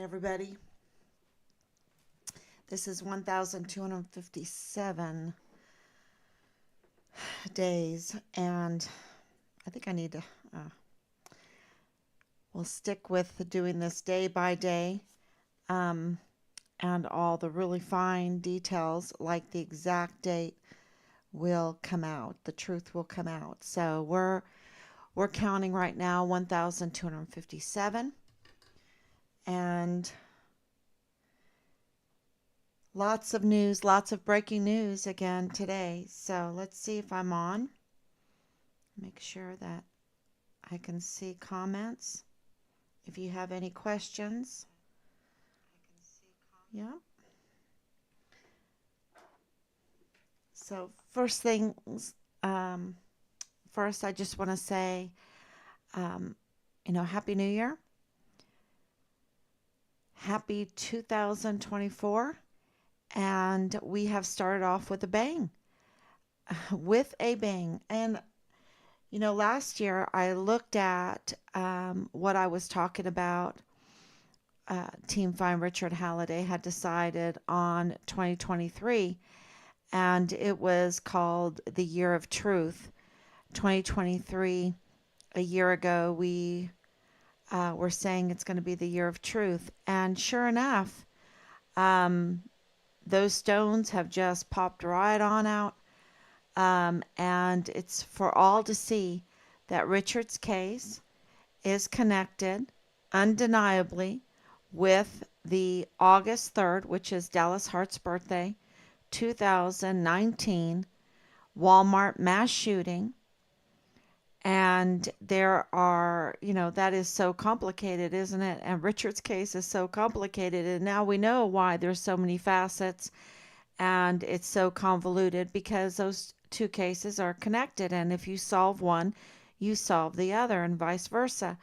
everybody. This is 1,257 days, and I think I need to, we'll stick with doing this day by day, and all the really fine details, like the exact date, will come out. The truth will come out. So we're counting right now 1,257, and lots of news, lots of breaking news again today. So let's see if I'm on. Make sure that I can see comments. If you have any questions. Yeah. So first things, first I just want to say, Happy New Year. Happy 2024. And we have started off with a bang. With a bang. And, last year I looked at what I was talking about. Team Fine Richard Halliday had decided on 2023, and it was called the Year of Truth. 2023, a year ago, we were saying it's going to be the Year of Truth. And sure enough, those stones have just popped right on out. And it's for all to see that Richard's case is connected undeniably with the August 3rd, which is Dallas Hart's birthday, 2019 Walmart mass shooting. And there are, that is so complicated, isn't it? And Richard's case is so complicated. And now we know why there's so many facets and it's so convoluted, because those two cases are connected. And if you solve one, you solve the other, and vice versa.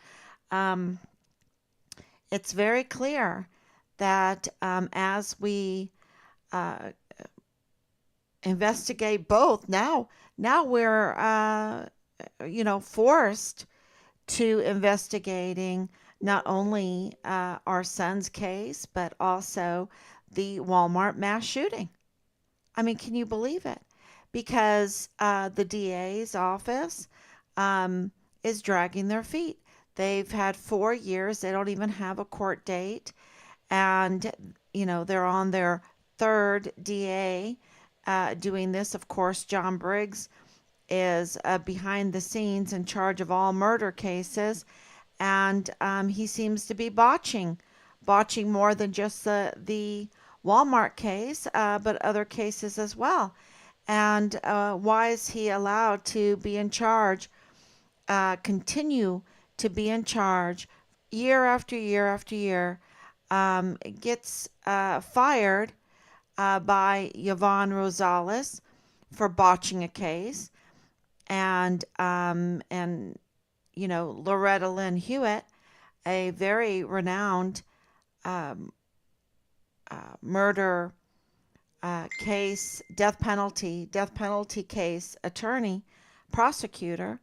It's very clear that as we investigate both, now we're forced to investigating not only our son's case, but also the Walmart mass shooting. I mean, can you believe it? Because the DA's office is dragging their feet. They've had 4 years. They don't even have a court date. And, they're on their third DA doing this. Of course, John Briggs is behind the scenes in charge of all murder cases. And he seems to be botching more than just the Walmart case, but other cases as well. And why is he allowed to be in charge, continue to be in charge year after year after year? Gets fired by Yvonne Rosales for botching a case, and Loretta Lynn Hewitt, a very renowned murder case, death penalty case attorney, prosecutor,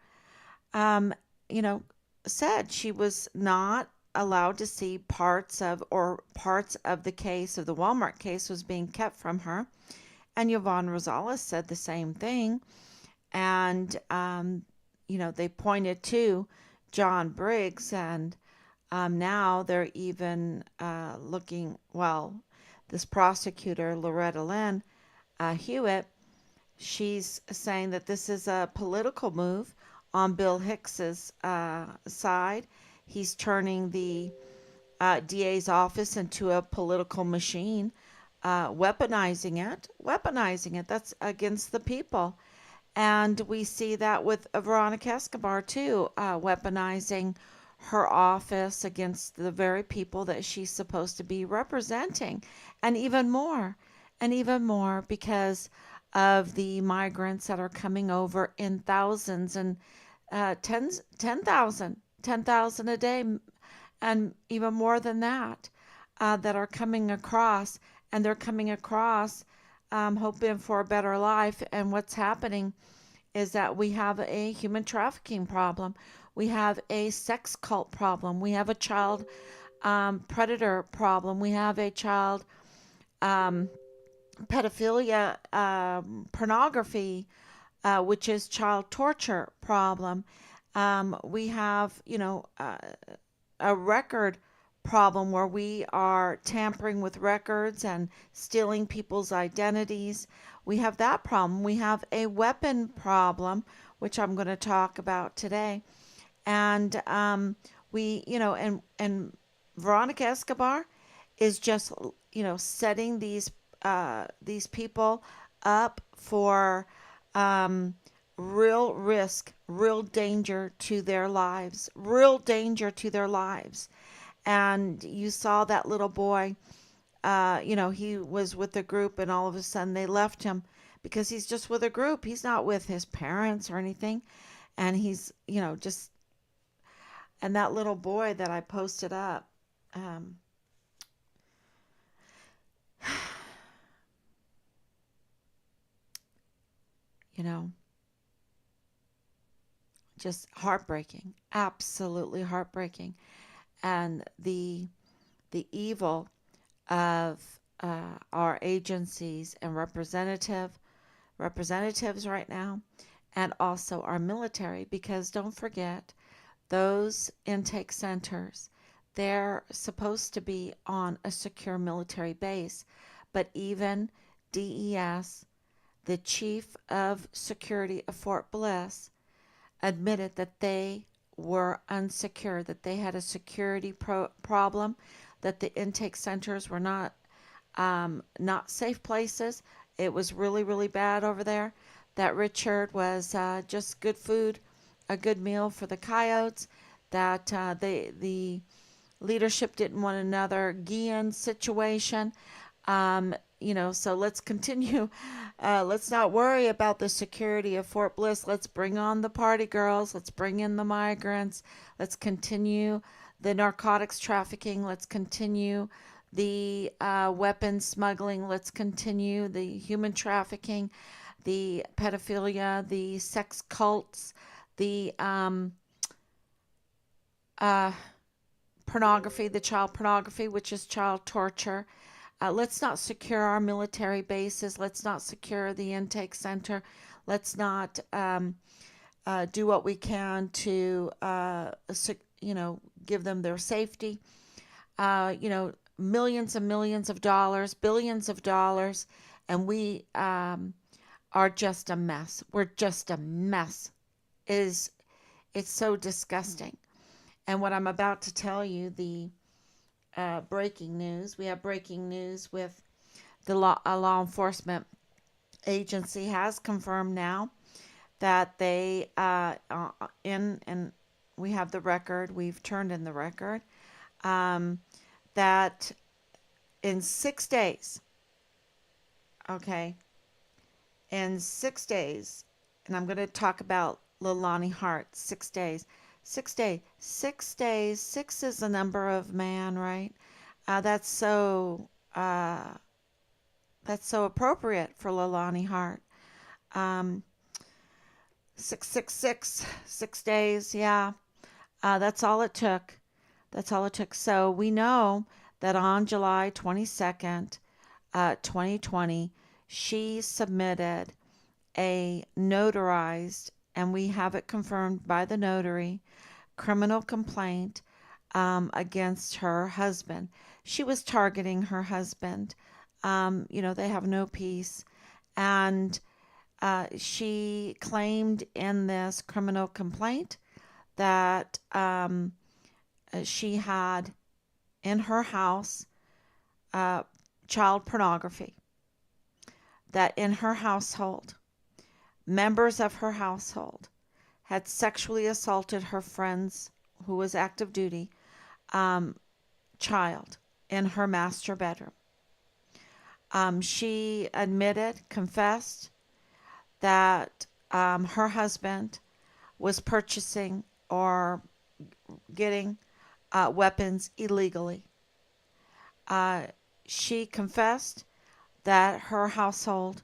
said she was not allowed to see parts of the case, of the Walmart case, was being kept from her. And Yvonne Rosales said the same thing. And, they pointed to John Briggs, and now they're even looking, this prosecutor, Loretta Lynn Hewitt, she's saying that this is a political move on Bill Hicks's side. He's turning the DA's office into a political machine, weaponizing it. That's against the people. And we see that with Veronica Escobar too, weaponizing her office against the very people that she's supposed to be representing. And even more because of the migrants that are coming over in thousands, and 10,000 a day, and even more than that, that are coming across. And they're coming across hoping for a better life. And what's happening is that we have a human trafficking problem. We have a sex cult problem. We have a child predator problem. We have a child um, pedophilia, pornography, which is child torture problem. We have, a record problem where we are tampering with records and stealing people's identities. We have that problem. We have a weapon problem, which I'm going to talk about today. And and Veronica Escobar is just, setting these people up for um, real risk, real danger to their lives, real danger to their lives. And you saw that little boy, he was with a group and all of a sudden they left him because he's just with a group. He's not with his parents or anything. And he's, just, and that little boy that I posted up, um, you know, just heartbreaking, absolutely heartbreaking. And the evil of our agencies and representatives right now, and also our military, because don't forget those intake centers, they're supposed to be on a secure military base, but even DES, the chief of security of Fort Bliss, admitted that they were unsecure, that they had a security problem, that the intake centers were not safe places. It was really, really bad over there. That Richard was just good food, a good meal for the coyotes. That the leadership didn't want another Guian situation. So let's continue. Let's not worry about the security of Fort Bliss. Let's bring on the party girls. Let's bring in the migrants. Let's continue the narcotics trafficking. Let's continue the weapons smuggling. Let's continue the human trafficking, the pedophilia, the sex cults, the uh, pornography, the child pornography, which is child torture. Let's not secure our military bases. Let's not secure the intake center. Let's not do what we can to, give them their safety. Millions and millions of dollars, billions of dollars, and we are just a mess. We're just a mess. Is It's so disgusting. And what I'm about to tell you, the breaking news. We have breaking news with the law enforcement agency has confirmed now that they in and we have the record. We've turned in the record um, that in 6 days, okay, in 6 days, and I'm going to talk about Lilani Hart. 6 days. 6 days. 6 days. Six is the number of man, right? That's so appropriate for Lilani Hart. Um, 666, 6 days. Yeah, that's all it took. That's all it took. So we know that on July 22nd, 2020, she submitted a notarized, and we have it confirmed by the notary, criminal complaint against her husband. She was targeting her husband. They have no peace. And she claimed in this criminal complaint that she had in her house uh, child pornography, that in her household, members of her household had sexually assaulted her friend's, who was active duty, um, child in her master bedroom. She admitted, confessed that her husband was purchasing or getting weapons illegally. Uh, she confessed that her household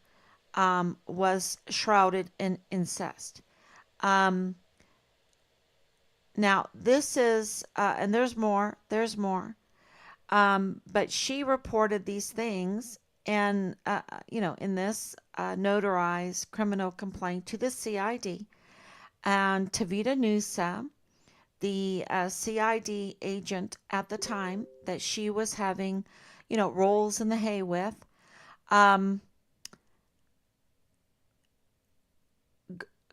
was shrouded in incest. Um, Now, this is, and there's more, But she reported these things and, in this notarized criminal complaint to the CID. And Tavita Nusa, the CID agent at the time that she was having, rolls in the hay with, um,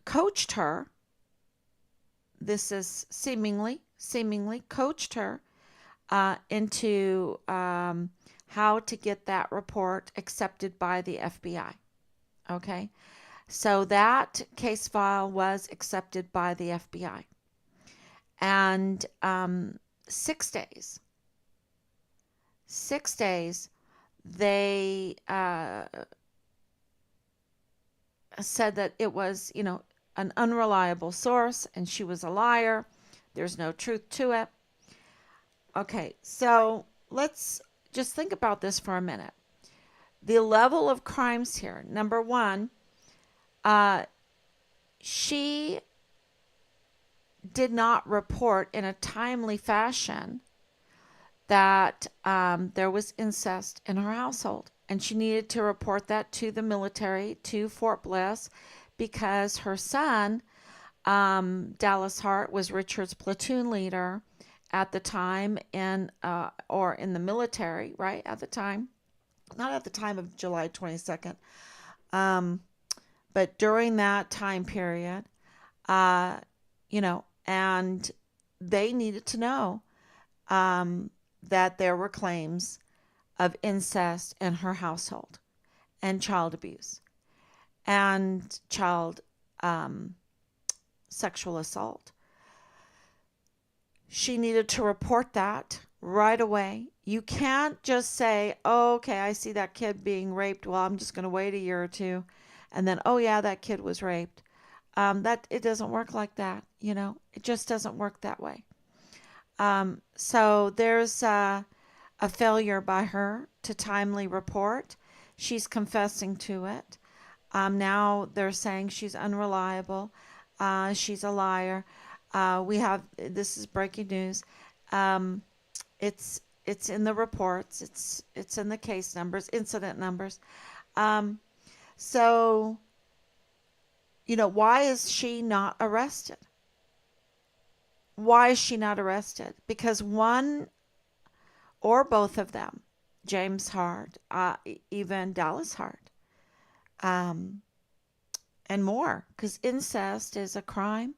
coached her. This is seemingly coached her into how to get that report accepted by the FBI. Okay. So that case file was accepted by the FBI. And 6 days, 6 days, they said that it was, an unreliable source and she was a liar. There's no truth to it. Okay, so let's just think about this for a minute. The level of crimes here. Number one, she did not report in a timely fashion that there was incest in her household. And she needed to report that to the military, to Fort Bliss, because her son, Dallas Hart, was Richard's platoon leader at the time or in the military, right? At the time. Not at the time of July 22nd, but during that time period, and they needed to know that there were claims of incest in her household and child abuse and child sexual assault. She needed to report that right away. You can't just say, oh, okay, I see that kid being raped. Well, I'm just going to wait a year or two. And then, oh, yeah, that kid was raped. That it doesn't work like that. It just doesn't work that way. So there's a failure by her to timely report. She's confessing to it. Now they're saying she's unreliable. She's a liar. This is breaking news. It's in the reports. It's in the case numbers, incident numbers. So, why is she not arrested? Why is she not arrested? Because one or both of them, James Hart, even Dallas Hart, and more, because incest is a crime.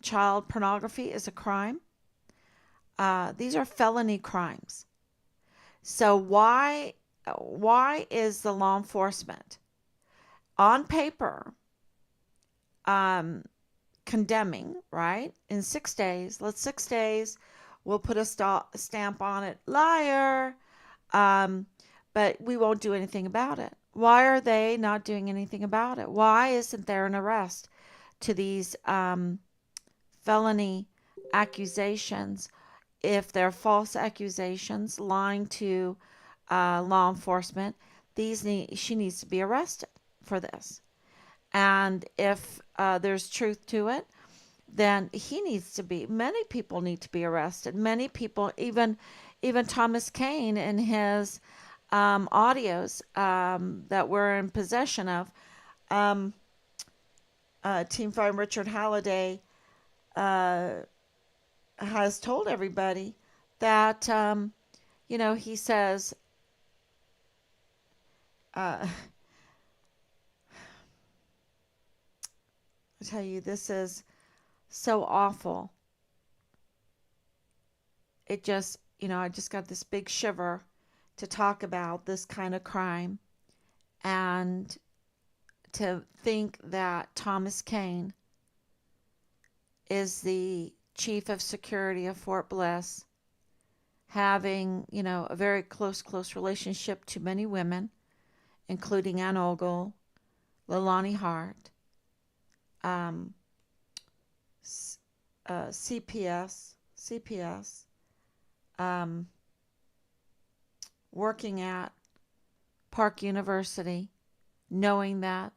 Child pornography is a crime. These are felony crimes. So why is the law enforcement on paper condemning, right? In 6 days, 6 days, we'll put a stamp on it, liar, but we won't do anything about it. Why are they not doing anything about it? Why isn't there an arrest to these felony accusations? If they're false accusations, lying to law enforcement, she needs to be arrested for this. And if there's truth to it, then many people need to be arrested. Many people, even Thomas Kane in his audios that we're in possession of, Team Farm Richard Halliday has told everybody that, he says, I tell you, this is so awful. It just, I just got this big shiver to talk about this kind of crime and to think that Thomas Kane is the chief of security of Fort Bliss, having, a very close relationship to many women, including Ann Ogle, Leilani Hart, CPS, working at Park University, knowing that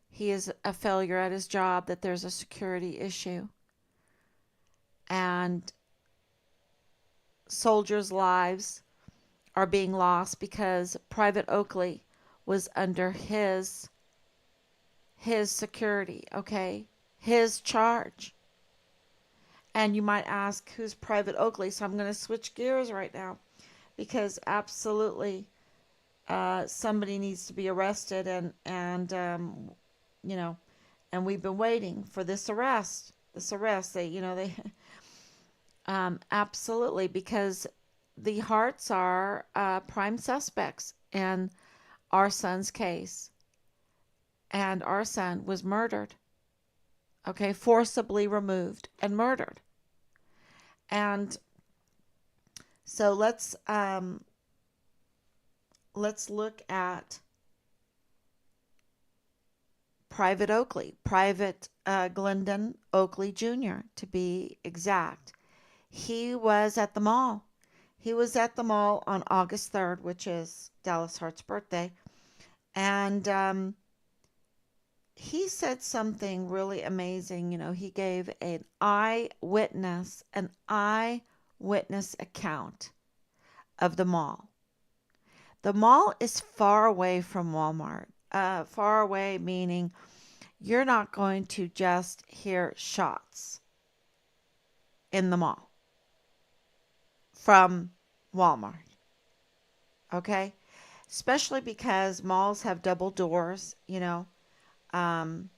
he is a failure at his job, that there's a security issue, and soldiers' lives are being lost because Private Oakley was under his security, okay? His charge. And you might ask, who's Private Oakley? So I'm going to switch gears right now because absolutely somebody needs to be arrested, and you know, and we've been waiting for this arrest. This arrest, they absolutely, because the Harts are prime suspects in our son's case, and our son was murdered. Okay, forcibly removed and murdered. And so let's look at Private Oakley, Private Glendon Oakley Jr. to be exact. He was at the mall. He was at the mall on August 3rd, which is Dallas Hart's birthday, and he said something really amazing. He gave an eyewitness account of the mall. The mall is far away from Walmart. Far away meaning you're not going to just hear shots in the mall from Walmart. Okay? Especially because malls have double doors, Um,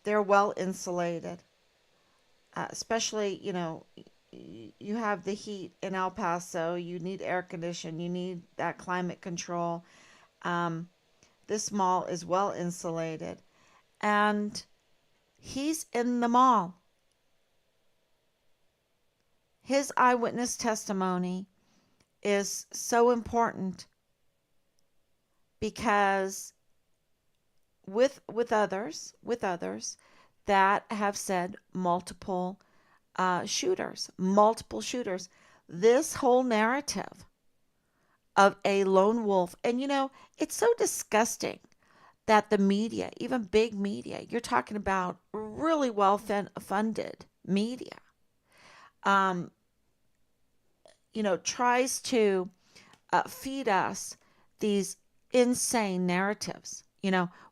they're well insulated. Especially, you have the heat in El Paso. You need air conditioning. You need that climate control. Um, this mall is well insulated. And he's in the mall. His eyewitness testimony is so important because with others that have said multiple shooters, this whole narrative of a lone wolf, and it's so disgusting that the media, even big media, you're talking about really well funded media, um, tries to feed us these insane narratives.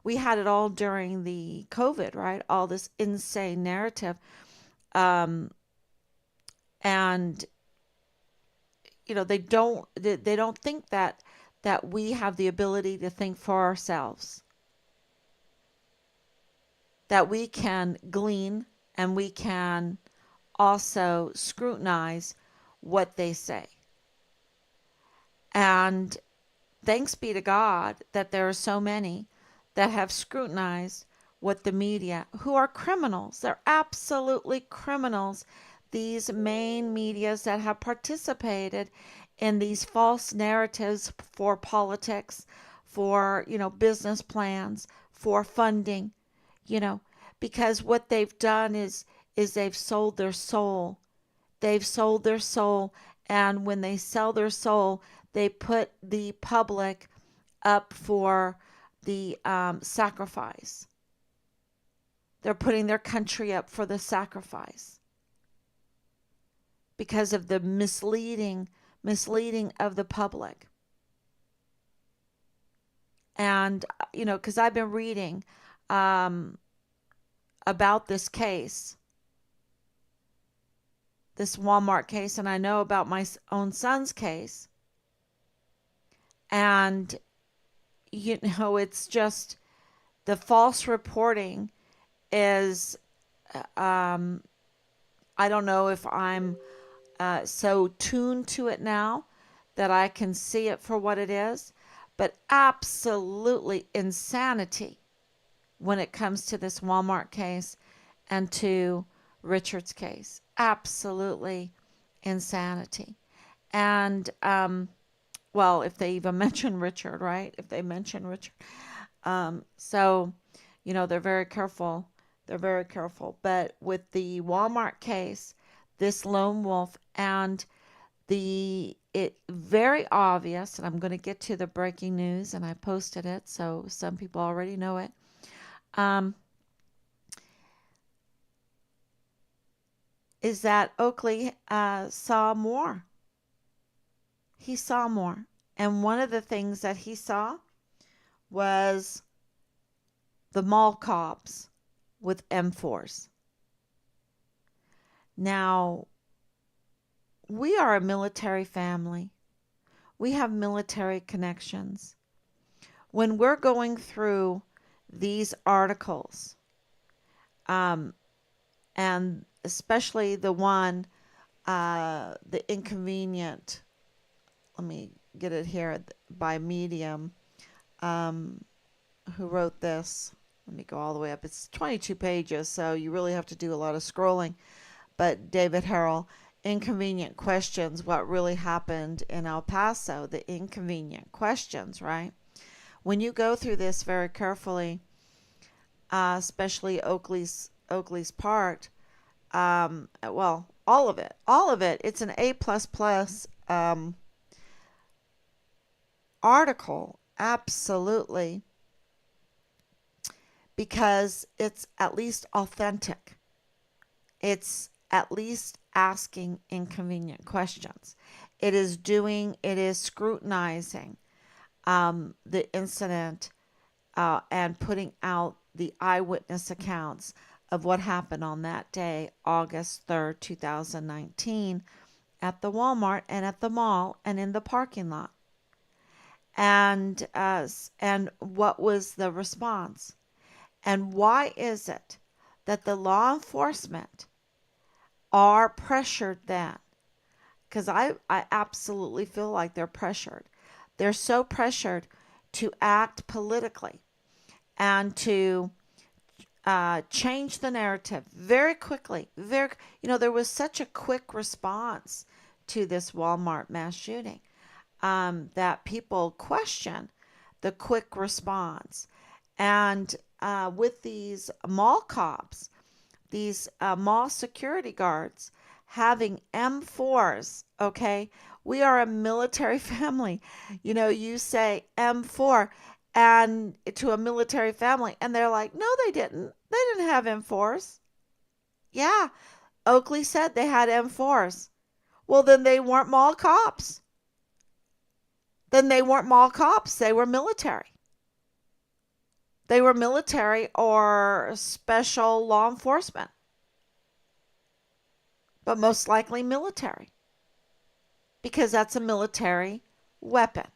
We had it all during the COVID, right? All this insane narrative. Um, and they don't think that we have the ability to think for ourselves, that we can glean and we can also scrutinize what they say. And thanks be to God that there are so many that have scrutinized what the media, who are criminals, they're absolutely criminals, these main medias that have participated in these false narratives for politics, for, business plans, for funding, you know, because what they've done is they've sold their soul. They've sold their soul, and when they sell their soul, they put the public up for the sacrifice. They're putting their country up for the sacrifice because of the misleading of the public. And because I've been reading um, about this case, this Walmart case, and I know about my own son's case, and it's just the false reporting is I don't know if I'm so tuned to it now that I can see it for what it is, but absolutely insanity when it comes to this Walmart case and to Richard's case. Absolutely insanity. And, well, if they even mention Richard, right? If they mention Richard. So, they're very careful. They're very careful. But with the Walmart case, this lone wolf and it very obvious, and I'm going to get to the breaking news, and I posted it, so some people already know it. Is that Oakley saw more. He saw more. And one of the things that he saw was the mall cops with M4s. Now, we are a military family. We have military connections. When we're going through these articles, um, and especially the one, the inconvenient, let me get it here by Medium, um, who wrote this. Let me go all the way up. It's 22 pages, so you really have to do a lot of scrolling. But David Harrell, inconvenient questions, what really happened in El Paso, the inconvenient questions, right? When you go through this very carefully, especially Oakley's part, well, all of it, it's an A++ article, absolutely, because it's at least authentic. It's at least asking inconvenient questions. It is scrutinizing the incident and putting out the eyewitness accounts of what happened on that day, August 3rd, 2019, at the Walmart and at the mall and in the parking lot. And what was the response? And why is it that the law enforcement are pressured then? Because I absolutely feel like they're pressured. They're so pressured to act politically and to change the narrative very quickly. There was such a quick response to this Walmart mass shooting that people question the quick response. And with these mall cops, these mall security guards having M4s, okay? We are a military family. You say M4 and to a military family, and they're like, no, they didn't. They didn't have M4s. Yeah, Oakley said they had M4s. Well, then they weren't mall cops. Then they weren't mall cops. They were military. They were military or special law enforcement, but most likely military because that's a military weapon.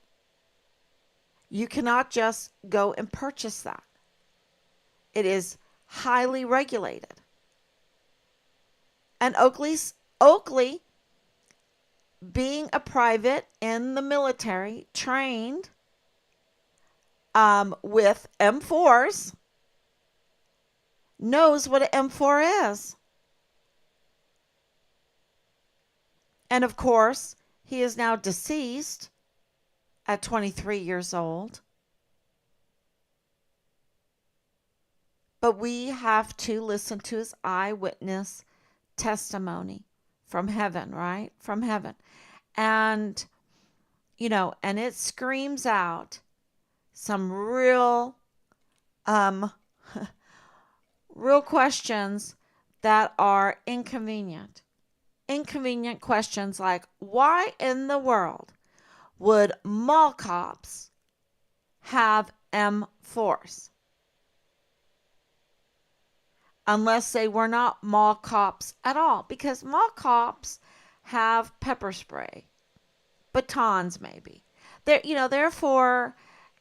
You cannot just go and purchase that. It is highly regulated. And Oakley, being a private in the military, trained with M4s, knows what an M4 is. And of course, he is now deceased at 23 years old. But we have to listen to his eyewitness testimony from heaven, right? From heaven. And, and it screams out some real, real questions that are inconvenient. Inconvenient questions like, why in the world would mall cops have M4s? Unless they were not mall cops at all, because mall cops have pepper spray, batons maybe. They're for,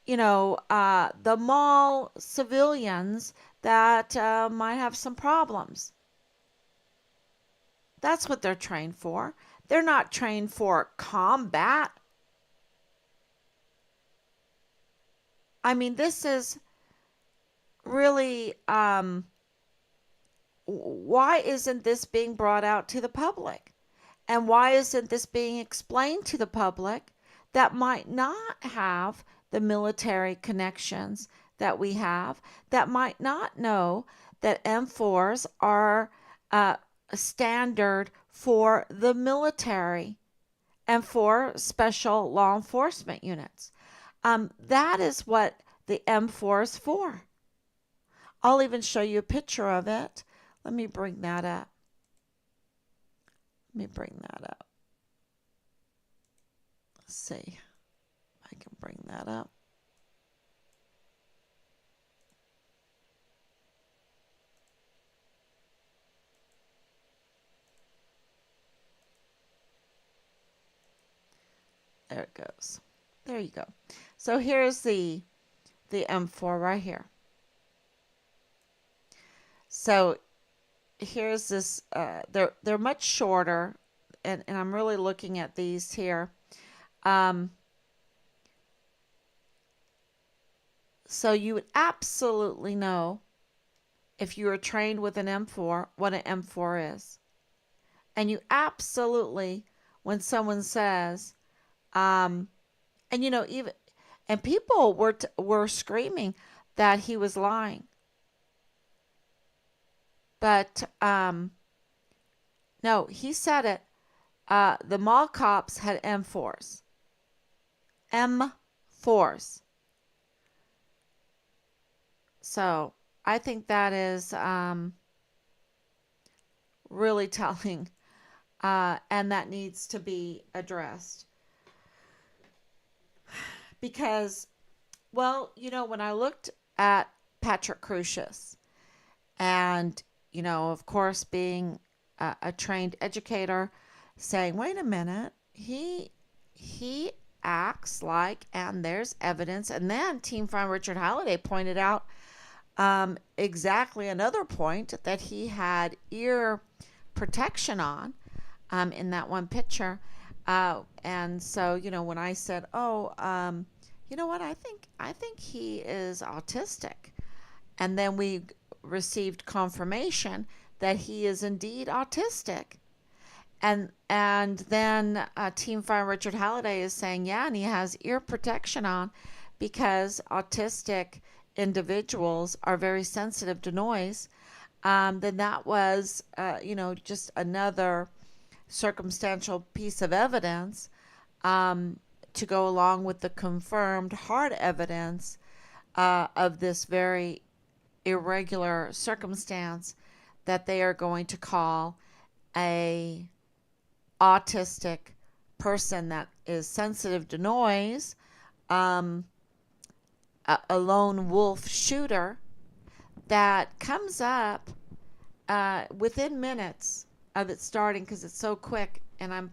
the mall civilians that might have some problems. That's what they're trained for. They're not trained for combat. I mean, this is really, why isn't this being brought out to the public? And why isn't this being explained to the public that might not have the military connections that we have, that might not know that M4s are standard for the military and for special law enforcement units? That is what the M4 is for. I'll even show you a picture of it. Let me bring that up. Let's see if I can bring that up. There it goes. There you go. So here's the M4 right here. So here's this. They're much shorter, and I'm really looking at these here. Um, so you would absolutely know if you were trained with an M4 what an M4 is, and you absolutely when someone says, um, and even and people were screaming that he was lying, but no, he said it. The mall cops had M4s. M4s. So I think that is really telling, and that needs to be addressed because, well, when I looked at Patrick Crucius, and of course, being a trained educator, saying, "Wait a minute, he acts like," and there's evidence, and then Team Farm Richard Halliday pointed out exactly another point that he had ear protection on in that one picture. And so, when I said, "Oh, you know what? I think he is autistic," and then we received confirmation that he is indeed autistic. And then Team Fire Richard Halliday is saying, yeah, and he has ear protection on because autistic individuals are very sensitive to noise. Then that was, just another circumstantial piece of evidence to go along with the confirmed hard evidence of this very irregular circumstance that they are going to call a autistic person that is sensitive to noise, um, a lone wolf shooter that comes up within minutes of it starting because it's so quick. And I'm,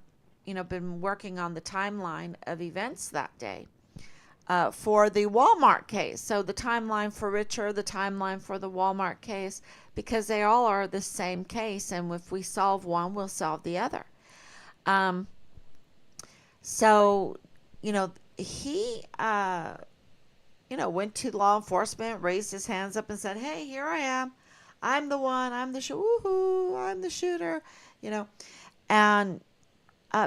been working on the timeline of events that day for the Walmart case. So the timeline for Richard, the timeline for the Walmart case, because they all are the same case. And if we solve one, we'll solve the other. Um, so, he, went to law enforcement, raised his hands up and said, "Hey, here I am. I'm the one. I'm the woohoo, I'm the shooter," and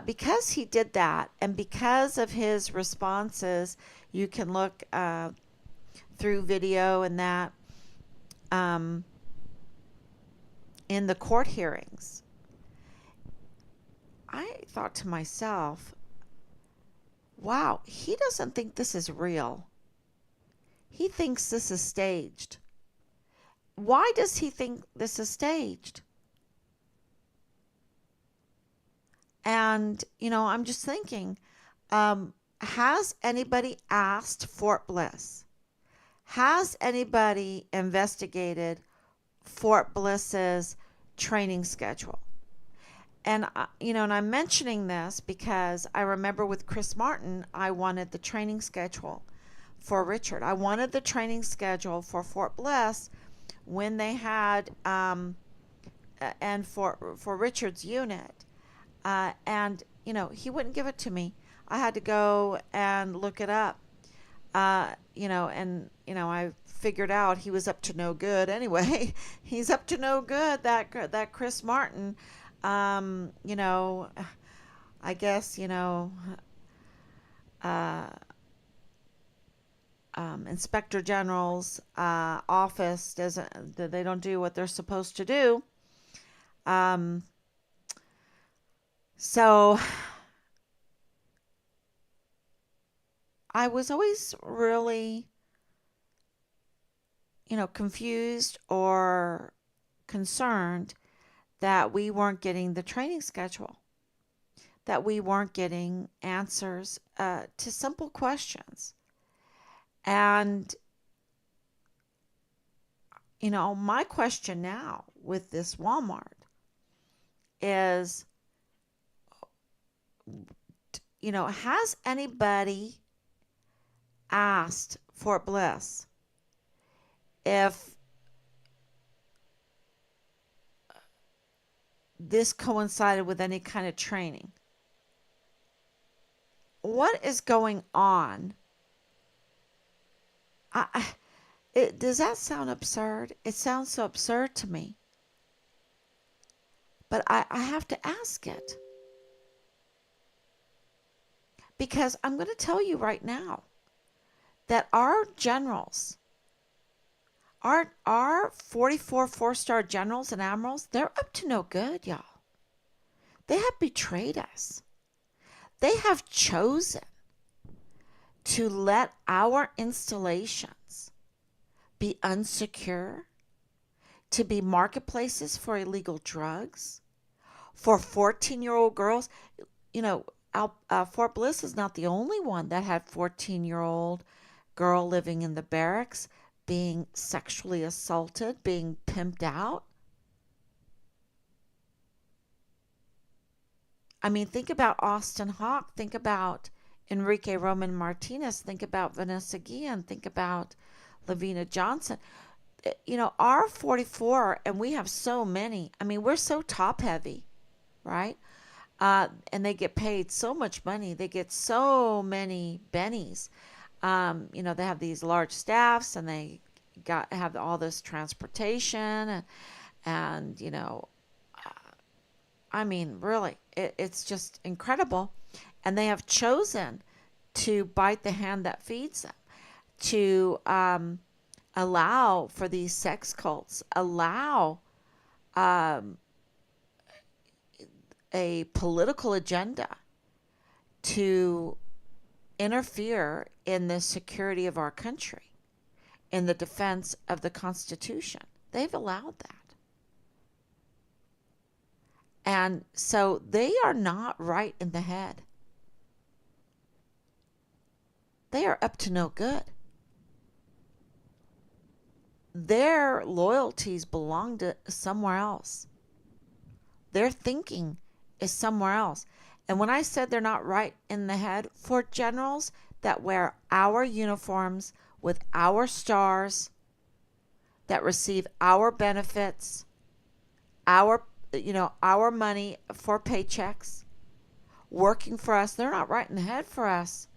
because he did that, and because of his responses, you can look through video and that um, in the court hearings. I thought to myself, wow, he doesn't think this is real. He thinks this is staged. Why does he think this is staged? And, I'm just thinking, has anybody asked Fort Bliss? Has anybody investigated Fort Bliss's training schedule? And, and I'm mentioning this because I remember with Chris Martin, I wanted the training schedule for Richard. I wanted the training schedule for Fort Bliss when they had, and for Richard's unit. And, he wouldn't give it to me. I had to go and look it up. I figured out he was up to no good anyway. He's up to no good, that Chris Martin. I guess, uh, Inspector General's office they don't do what they're supposed to do. So I was always really, confused or concerned that we weren't getting the training schedule, that we weren't getting answers to simple questions. And, my question now with this Walmart is, has anybody asked Fort Bliss if this coincided with any kind of training? What is going on? Does that sound absurd? It sounds so absurd to me. But I have to ask it. Because I'm going to tell you right now that our generals, our 44 four-star generals and admirals, they're up to no good, y'all. They have betrayed us. They have chosen to let our installations be unsecure, to be marketplaces for illegal drugs, for 14-year-old girls. Fort Bliss is not the only one that had 14-year-old girl living in the barracks being sexually assaulted, being pimped out. I mean, think about Austin Hawk. Think about Enrique Roman Martinez. Think about Vanessa Guillen. Think about Lavina Johnson. Our 44, and we have so many. I mean, we're so top heavy, right? And they get paid so much money. They get so many bennies. They have these large staffs, and they have all this transportation, and I mean, really, it's just incredible. And they have chosen to bite the hand that feeds them, to allow for these sex cults, allow a political agenda to interfere in the security of our country, in the defense of the Constitution. They've allowed that. And so they are not right in the head. They are up to no good. Their loyalties belong to somewhere else. Their thinking is somewhere else. And when I said they're not right in the head, for generals that wear our uniforms with our stars, that receive our benefits, our money for paychecks, working for us, they're not right in the head for us,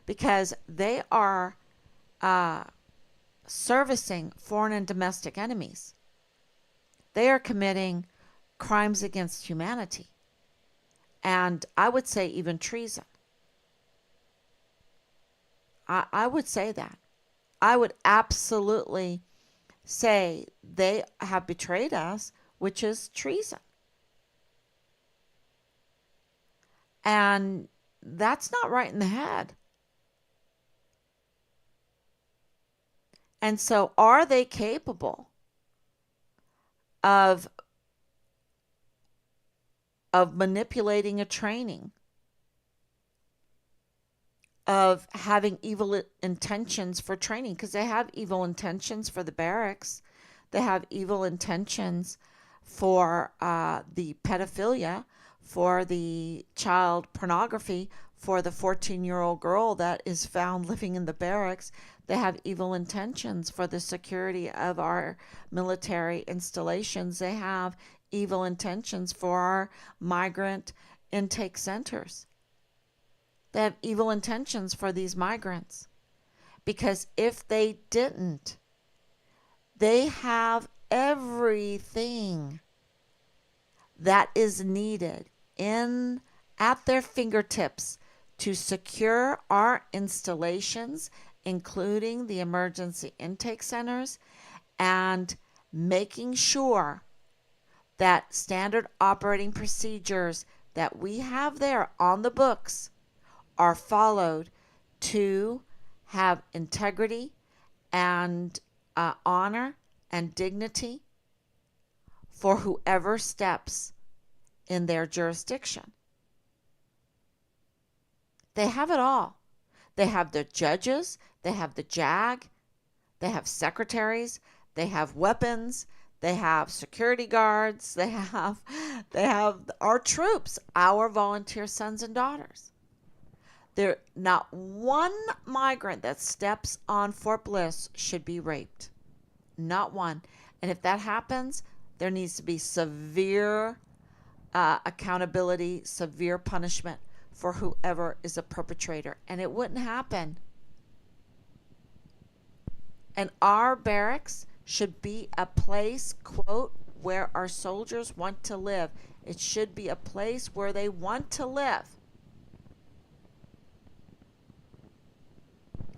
because they are servicing foreign and domestic enemies. They are committing crimes against humanity, and I would say even treason. I would say that. I would absolutely say they have betrayed us, which is treason. And that's not right in the head. And so are they capable of manipulating a training, of having evil intentions for training? Because they have evil intentions for the barracks. They have evil intentions for the pedophilia, for the child pornography, for the 14-year-old girl that is found living in the barracks. They have evil intentions for the security of our military installations. They have evil intentions for our migrant intake centers. They have evil intentions for these migrants. Because if they didn't, they have everything that is needed at their fingertips to secure our installations, including the emergency intake centers, and making sure that standard operating procedures that we have there on the books are followed to have integrity and honor and dignity for whoever steps in their jurisdiction. They have it all. They have the judges, they have the JAG, they have secretaries, they have weapons, they have security guards, they have our troops, our volunteer sons and daughters. There not one migrant that steps on Fort Bliss should be raped. Not one. And if that happens, there needs to be severe accountability, severe punishment for whoever is a perpetrator. And it wouldn't happen. And our barracks should be a place, quote, where our soldiers want to live. It should be a place where they want to live.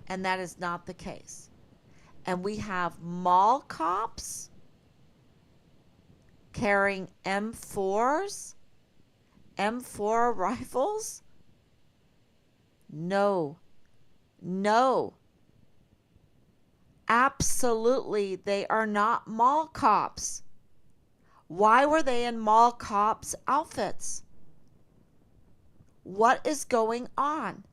And that is not the case. And we have mall cops carrying M4s, M4 rifles. No. Absolutely, they are not mall cops. Why were they in mall cops' outfits? What is going on?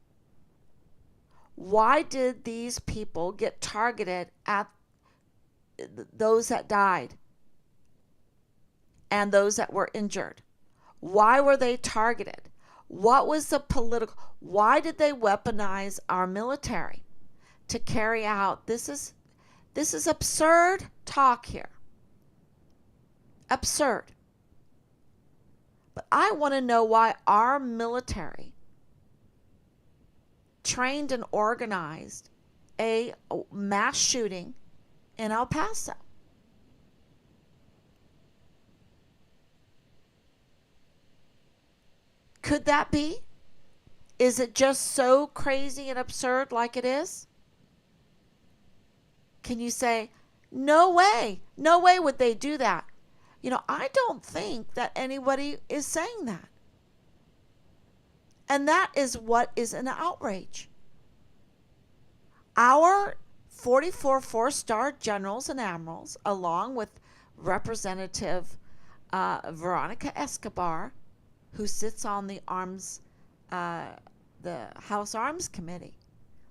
Why did these people get targeted at those that died and those that were injured? Why were they targeted? What was the political? Why did they weaponize our military to carry out? This is absurd talk here. Absurd. But I want to know why our military trained and organized a mass shooting in El Paso. Could that be? Is it just so crazy and absurd like it is? Can you say, no way would they do that? I don't think that anybody is saying that. And that is what is an outrage. Our 44 four-star generals and admirals, along with Representative Veronica Escobar, who sits on the House Arms Committee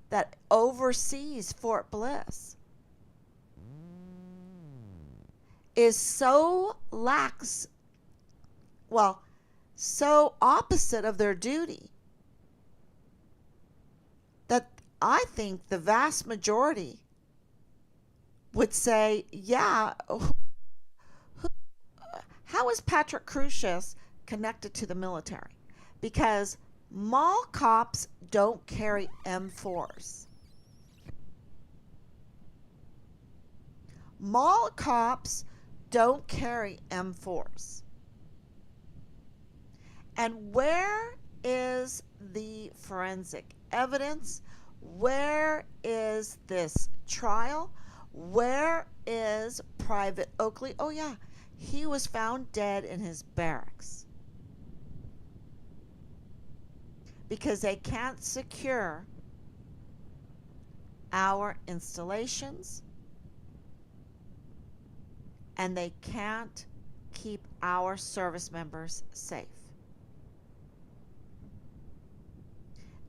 that oversees Fort Bliss, is so so opposite of their duty that I think the vast majority would say, yeah, how is Patrick Crucius connected to the military? Because mall cops don't carry M4s. Mall cops don't carry M4s. And where is the forensic evidence? Where is this trial? Where is Private Oakley? Oh, yeah, he was found dead in his barracks because they can't secure our installations and they can't keep our service members safe.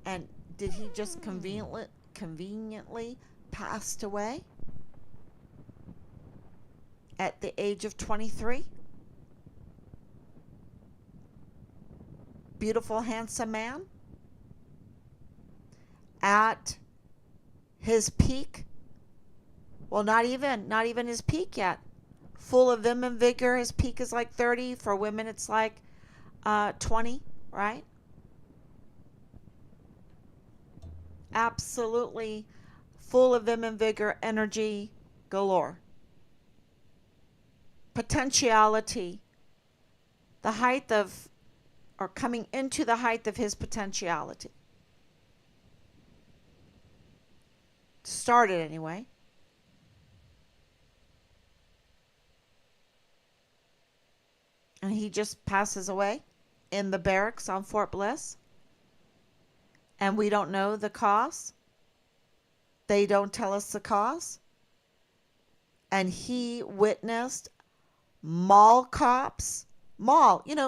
And did he just conveniently passed away at the age of 23? Beautiful, handsome man at his peak. Well, not even his peak yet. Full of vim and vigor. His peak is like 30. For women, it's like 20, right? Absolutely full of vim and vigor, energy galore. Potentiality. The height of, or coming into the height of his potentiality. Started anyway. And he just passes away in the barracks on Fort Bliss. And we don't know the cause. They don't tell us the cause. And he witnessed mall cops,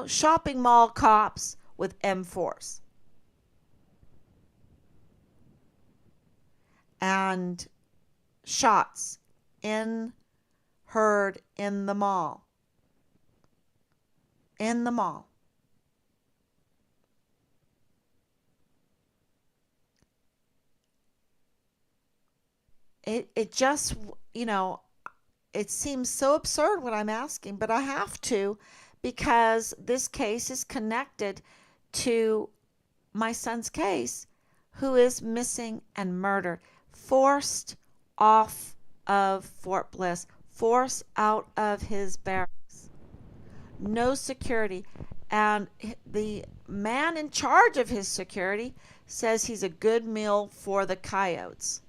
shopping mall cops with M4s. and shots heard in the mall. In the mall. It just, it seems so absurd what I'm asking, but I have to, because this case is connected to my son's case, who is missing and murdered, forced off of Fort Bliss, forced out of his barracks, no security. And the man in charge of his security says he's a good meal for the coyotes.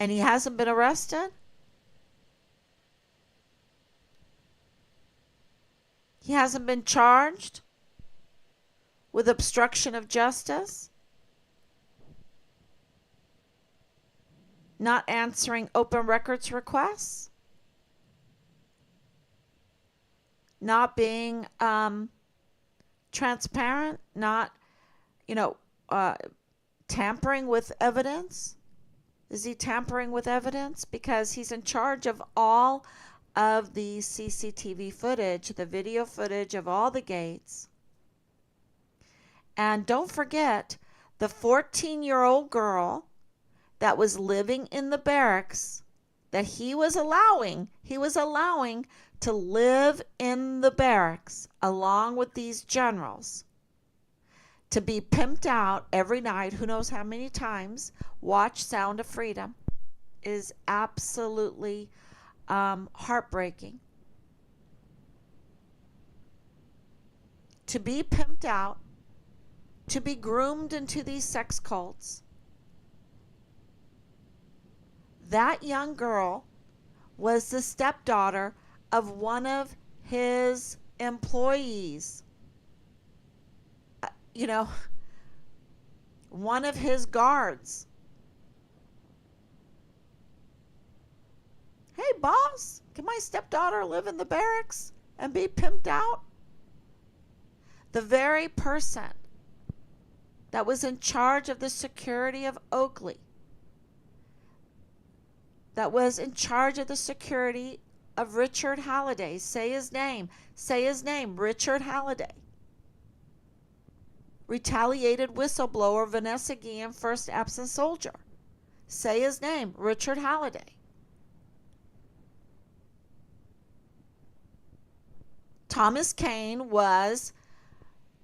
And he hasn't been arrested? He hasn't been charged with obstruction of justice? Not answering open records requests? Not being transparent? Not, tampering with evidence? Is he tampering with evidence? Because he's in charge of all of the CCTV footage, the video footage of all the gates. And don't forget the 14-year-old girl that was living in the barracks that he was allowing to live in the barracks along with these generals, to be pimped out every night, who knows how many times, watch Sound of Freedom, is absolutely heartbreaking. To be pimped out, to be groomed into these sex cults. That young girl was the stepdaughter of one of his employees. One of his guards. Hey, boss, can my stepdaughter live in the barracks and be pimped out? The very person that was in charge of the security of Oakley, that was in charge of the security of Richard Halliday. Say his name, Richard Halliday. Retaliated whistleblower Vanessa Guillen, first absent soldier. Say his name, Richard Halliday. Thomas Kane was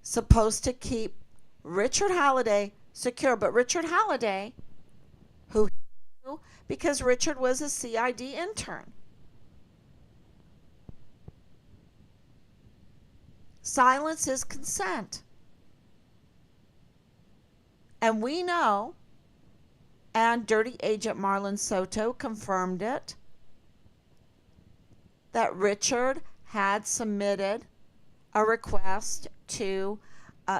supposed to keep Richard Halliday secure, but Richard Halliday, who he knew because Richard was a CID intern, silence his consent. And we know, and Dirty Agent Marlon Soto confirmed it, that Richard had submitted a request to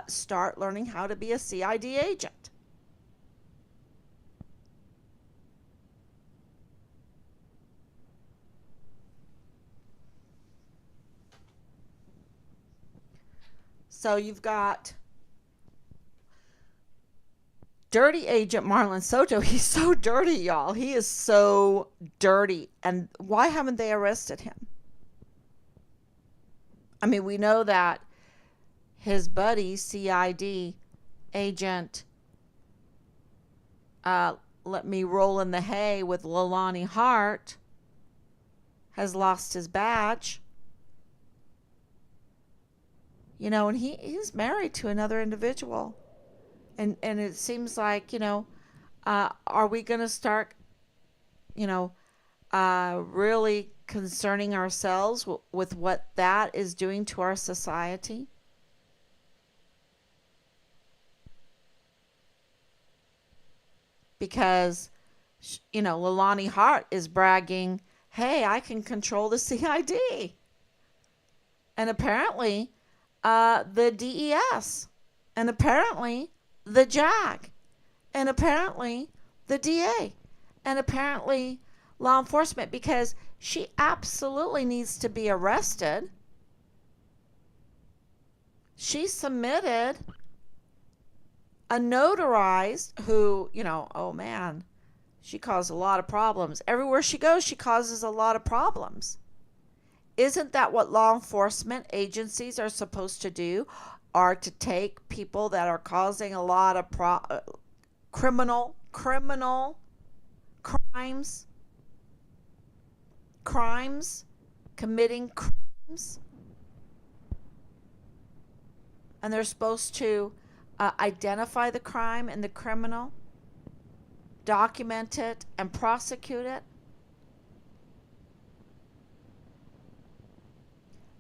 start learning how to be a CID agent. So you've got Dirty Agent Marlon Soto. He's so dirty, y'all. He is so dirty. And why haven't they arrested him? I mean, we know that his buddy, CID agent, let me roll in the hay with Leilani Hart, has lost his badge. And he's married to another individual. And it seems like, are we going to start, really concerning ourselves with what that is doing to our society? Because, Leilani Hart is bragging, hey, I can control the CID. And apparently, the DES. And apparently, the JAG, and apparently the DA, and apparently law enforcement, because she absolutely needs to be arrested. She submitted a notarized who, oh man, she caused a lot of problems. Everywhere she goes, she causes a lot of problems. Isn't that what law enforcement agencies are supposed to do? Are to take people that are causing a lot of criminal crimes, crimes, committing crimes, and they're supposed to identify the crime and the criminal, document it, and prosecute it.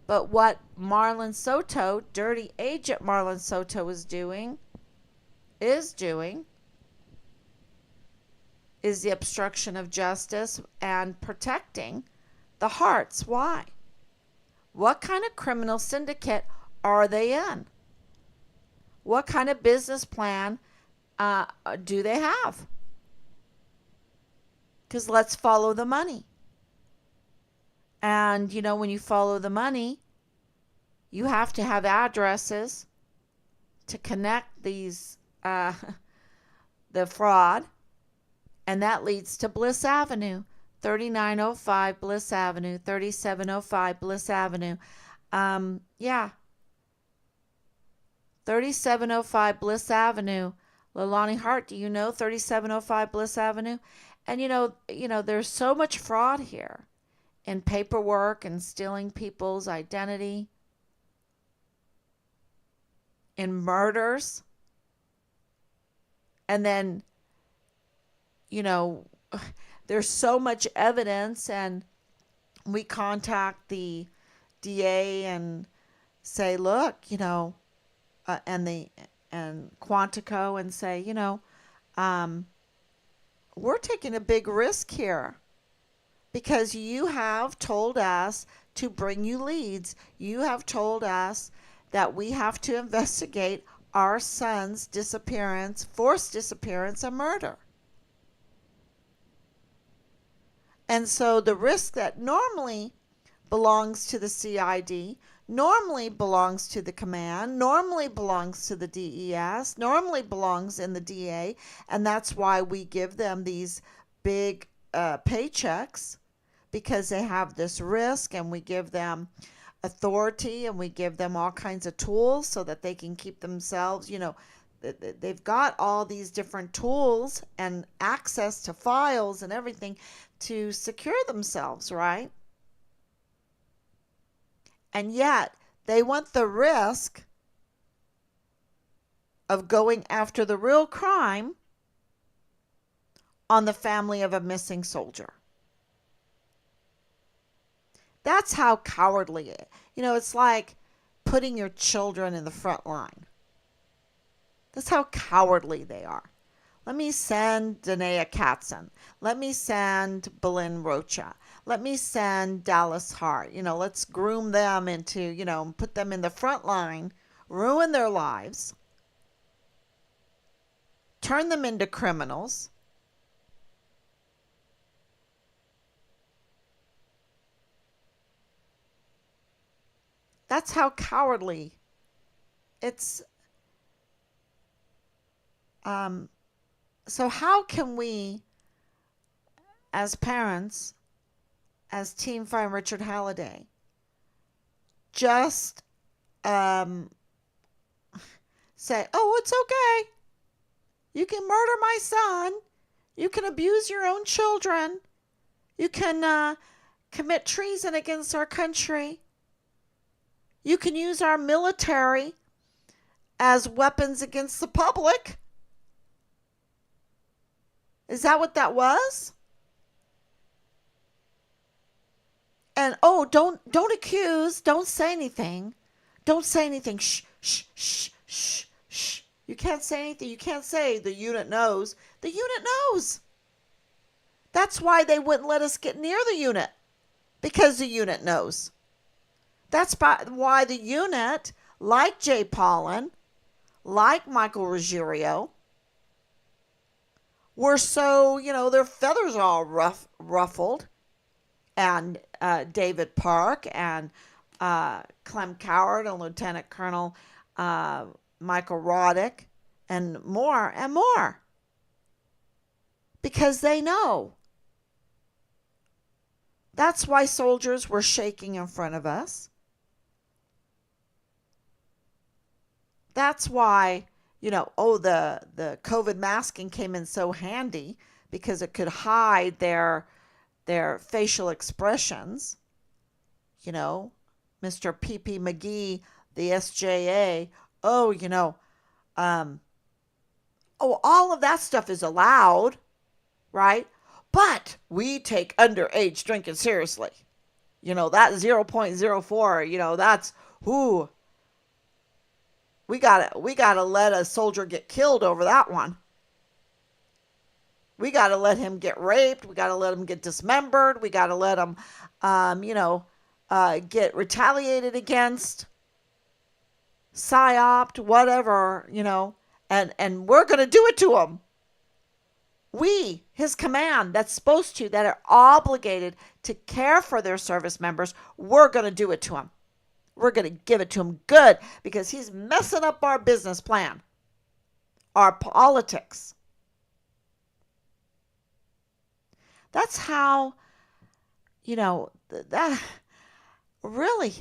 But what Marlon Soto, dirty agent Marlon Soto, is doing, is the obstruction of justice and protecting the hearts. Why? What kind of criminal syndicate are they in? What kind of business plan do they have? Because let's follow the money. And, when you follow the money, you have to have addresses to connect these, the fraud. And that leads to Bliss Avenue, 3905 Bliss Avenue, 3705 Bliss Avenue. 3705 Bliss Avenue. Leilani Hart, do you know 3705 Bliss Avenue? And there's so much fraud here in paperwork and stealing people's identity, in murders. And then, there's so much evidence, and we contact the DA and say, look, and Quantico, and say, we're taking a big risk here because you have told us to bring you leads. You have told us that we have to investigate our son's disappearance, forced disappearance, and murder. And so the risk that normally belongs to the CID, normally belongs to the command, normally belongs to the DES, normally belongs in the DA, and that's why we give them these big paychecks, because they have this risk, and we give them authority, and we give them all kinds of tools so that they can keep themselves, they've got all these different tools and access to files and everything to secure themselves, right? And yet they want the risk of going after the real crime on the family of a missing soldier. That's how cowardly it is. It's like putting your children in the front line. That's how cowardly they are. Let me send Danae Katzen. Let me send Belen Rocha. Let me send Dallas Hart. Let's groom them into, put them in the front line, ruin their lives, turn them into criminals. That's how cowardly it's. So how can we, as parents, as Team Fire Richard Halliday, just say, oh, it's okay. You can murder my son. You can abuse your own children. You can commit treason against our country. You can use our military as weapons against the public. Is that what that was? And don't accuse, don't say anything. Don't say anything. Shh, shh, shh, shh, shh. You can't say anything. You can't say the unit knows. The unit knows. That's why they wouldn't let us get near the unit, because the unit knows. That's why the unit, like Jay Pollan, like Michael Ruggiero, were so, their feathers all ruffled. And David Park and Clem Coward and Lieutenant Colonel Michael Roddick and more and more because they know. That's why soldiers were shaking in front of us. That's why, the COVID masking came in so handy because it could hide their facial expressions. You know, Mr. PP McGee, the SJA. Oh, um, all of that stuff is allowed, right? But we take underage drinking seriously. That 0.04, that's who we gotta let a soldier get killed over that one. We gotta let him get raped. We gotta let him get dismembered. We gotta let him, get retaliated against, psyoped, whatever, and we're gonna do it to him. We, his command, that are obligated to care for their service members, we're gonna do it to him. We're going to give it to him good because he's messing up our business plan, our politics. That's how, that really,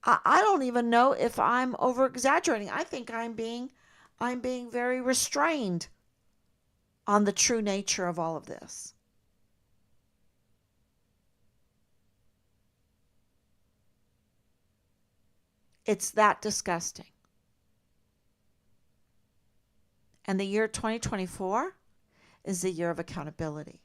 I don't even know if I'm over exaggerating. I think I'm being very restrained on the true nature of all of this. It's that disgusting. And the year 2024 is the year of accountability.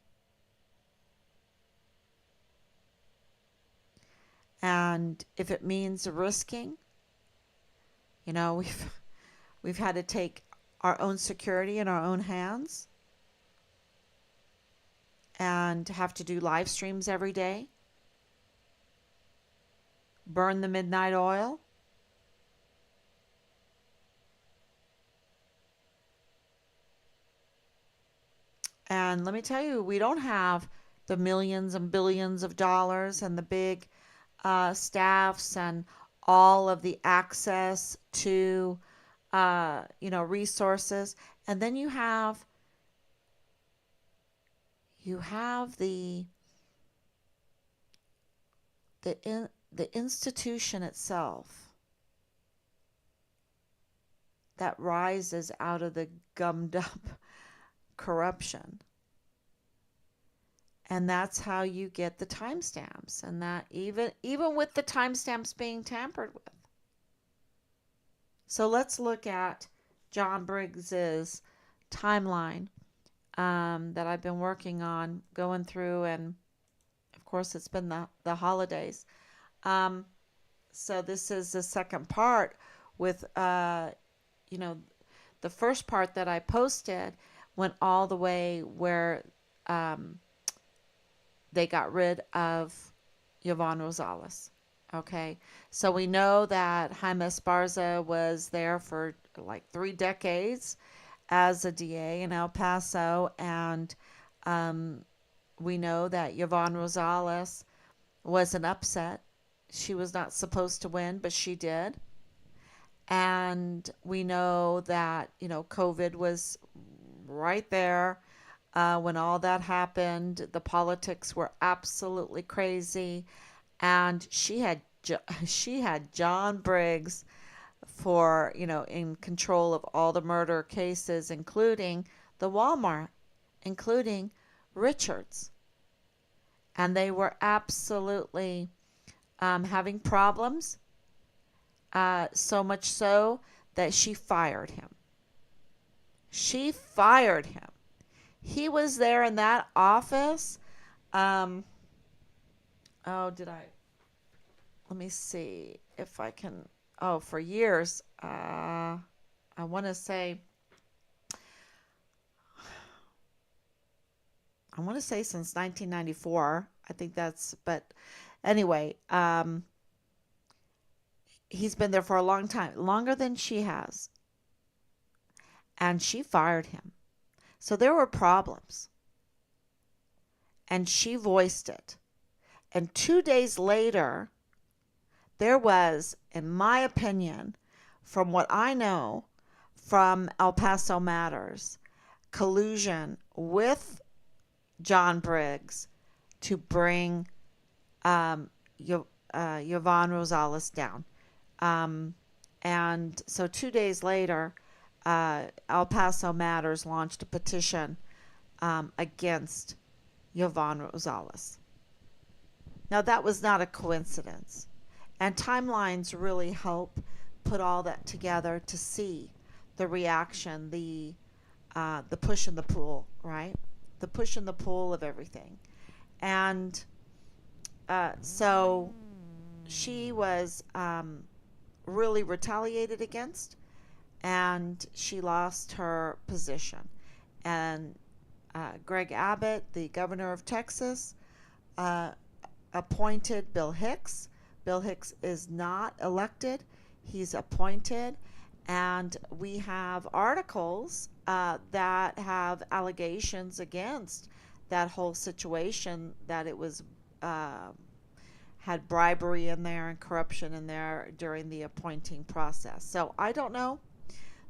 And if it means risking, we've had to take our own security in our own hands and have to do live streams every day, burn the midnight oil. And let me tell you, we don't have the millions and billions of dollars and the big staffs and all of the access to, resources. And then you have the institution itself that rises out of the gummed up corruption. And that's how you get the timestamps, and that even with the timestamps being tampered with. So let's look at John Briggs's timeline that I've been working on, going through, and of course it's been the holidays. So this is the second part with the first part that I posted went all the way where they got rid of Yvonne Rosales. Okay, so we know that Jaime Esparza was there for like 3 decades as a DA in El Paso, and we know that Yvonne Rosales was an upset. She was not supposed to win, but she did. And we know that, COVID was right there when all that happened. The politics were absolutely crazy. And she had John Briggs for, in control of all the murder cases, including the Walmart, including Richards. And they were absolutely having problems, so much so that she fired him. She fired him. He was there in that office. Let me see if I can. Oh, for years. I want to say since 1994. I think but anyway, he's been there for a long time, longer than she has. And she fired him. So there were problems. And she voiced it. And 2 days later, there was, in my opinion, from what I know, from El Paso Matters, collusion with John Briggs to bring um, Yvonne Rosales down. Um, and so 2 days later, El Paso Matters launched a petition against Yvonne Rosales. Now, that was not a coincidence. And timelines really help put all that together to see the reaction, the push and the pull, right? The push and the pull of everything. And so she was really retaliated against, and she lost her position. And Greg Abbott, the governor of Texas, uh, appointed Bill Hicks. Bill Hicks is not elected, he's appointed. And we have articles that have allegations against that whole situation, that it was uh, had bribery in there and corruption in there during the appointing process. So I don't know.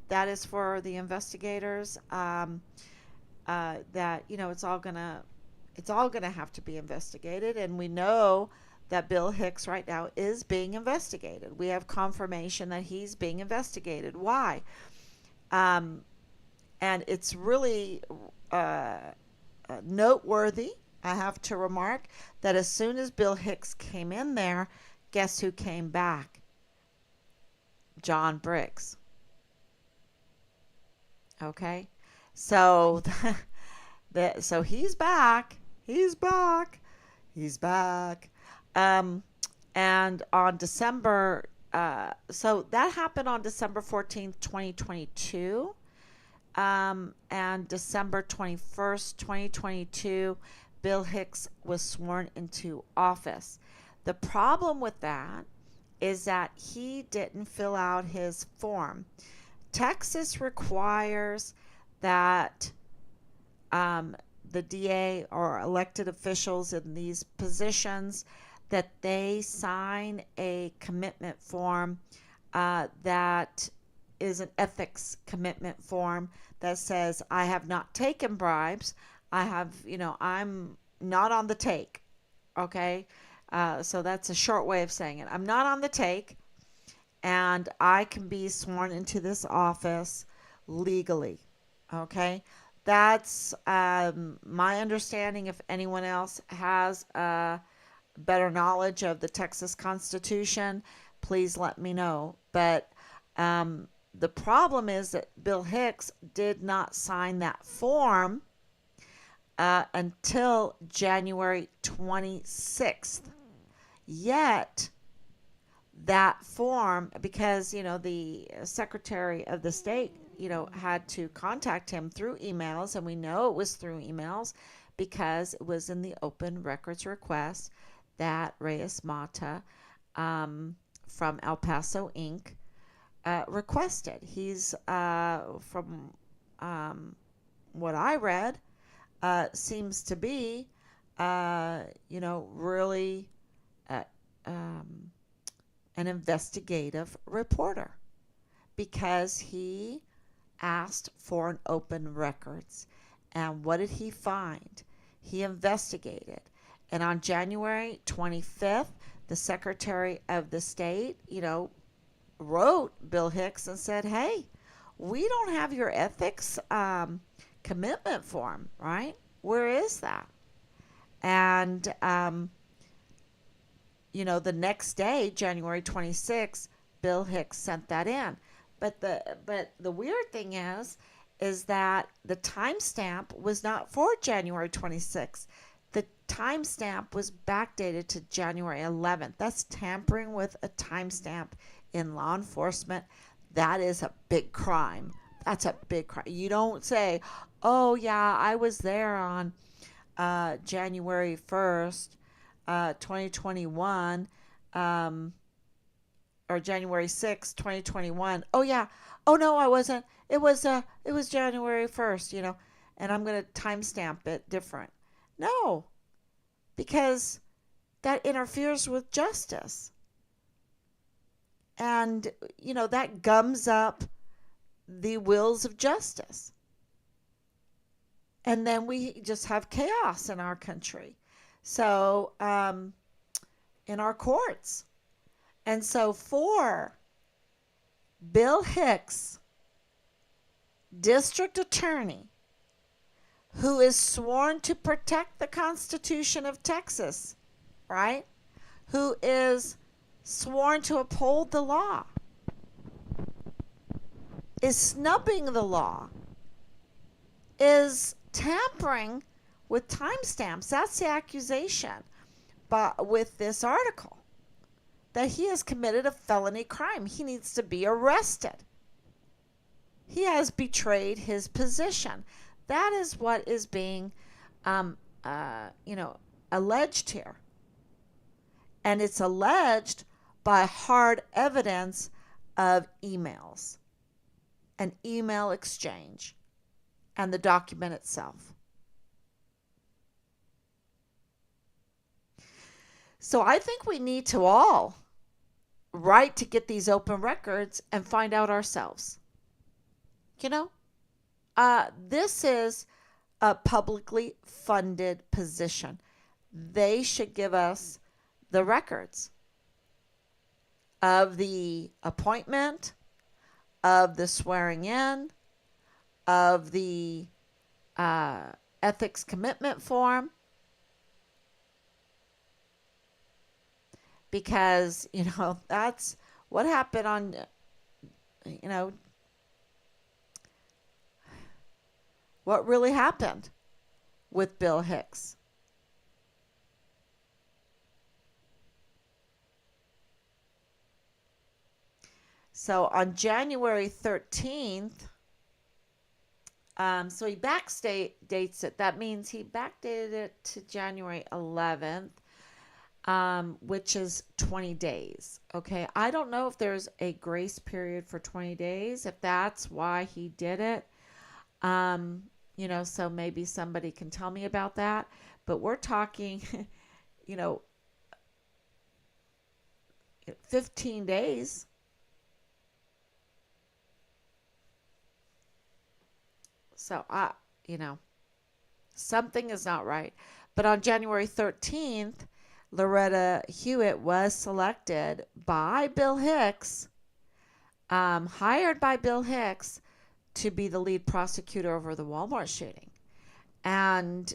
That is for the investigators. That it's all gonna have to be investigated, and we know that Bill Hicks right now is being investigated. We have confirmation that he's being investigated. Why? Um, and it's really noteworthy, I have to remark, that as soon as Bill Hicks came in there, guess who came back? John Briggs. Okay, so so he's back. He's back. He's back. Um, and on December, so that happened on December 14th, 2022. And December 21st, 2022, Bill Hicks was sworn into office. The problem with that is that he didn't fill out his form. Texas requires that the DA or elected officials in these positions, that they sign a commitment form that is an ethics commitment form that says, I have not taken bribes. I'm not on the take. Okay. So that's a short way of saying it. I'm not on the take, and I can be sworn into this office legally. Okay. That's my understanding. If anyone else has better knowledge of the Texas Constitution, please let me know. But the problem is that Bill Hicks did not sign that form until January 26th. Yet, that form, because, the Secretary of the State, had to contact him through emails, and we know it was through emails because it was in the open records request that Reyes Mata from El Paso Inc. Requested. He's, from what I read, seems to be, really an investigative reporter, because he asked for an open records. And what did he find? He investigated. And on January 25th, the Secretary of the State, wrote Bill Hicks and said, hey, we don't have your ethics commitment form, right? Where is that? And, the next day, January 26th, Bill Hicks sent that in. But the weird thing is that the timestamp was not for January 26th. The timestamp was backdated to January 11th. That's tampering with a timestamp in law enforcement. That is a big crime. That's a big crime. You don't say, oh, yeah, I was there on January 1st, 2021, or January 6th, 2021. Oh, yeah. Oh, no, I wasn't. It was January 1st, and I'm going to timestamp it different. No, because that interferes with justice. And, that gums up the wheels of justice. And then we just have chaos in our country. So, in our courts. And so, for Bill Hicks, district attorney, who is sworn to protect the Constitution of Texas, right? Who is sworn to uphold the law, is snubbing the law, is tampering with timestamps. That's the accusation. But with this article, that he has committed a felony crime. He needs to be arrested. He has betrayed his position. That is what is being, alleged here. And it's alleged by hard evidence of emails, an email exchange, and the document itself. So I think we need to all write to get these open records and find out ourselves. You know, this is a publicly funded position. They should give us the records of the appointment, of the swearing in, of the ethics commitment form. Because, that's what happened on, what really happened with Bill Hicks. So on January 13th, so he backdates it. That means he backdated it to January 11th. Which is 20 days. Okay. I don't know if there's a grace period for 20 days, if that's why he did it. So maybe somebody can tell me about that. But we're talking, 15 days. So, something is not right. But on January 13th, Loretta Hewitt was selected by Bill Hicks, hired by Bill Hicks to be the lead prosecutor over the Walmart shooting. And,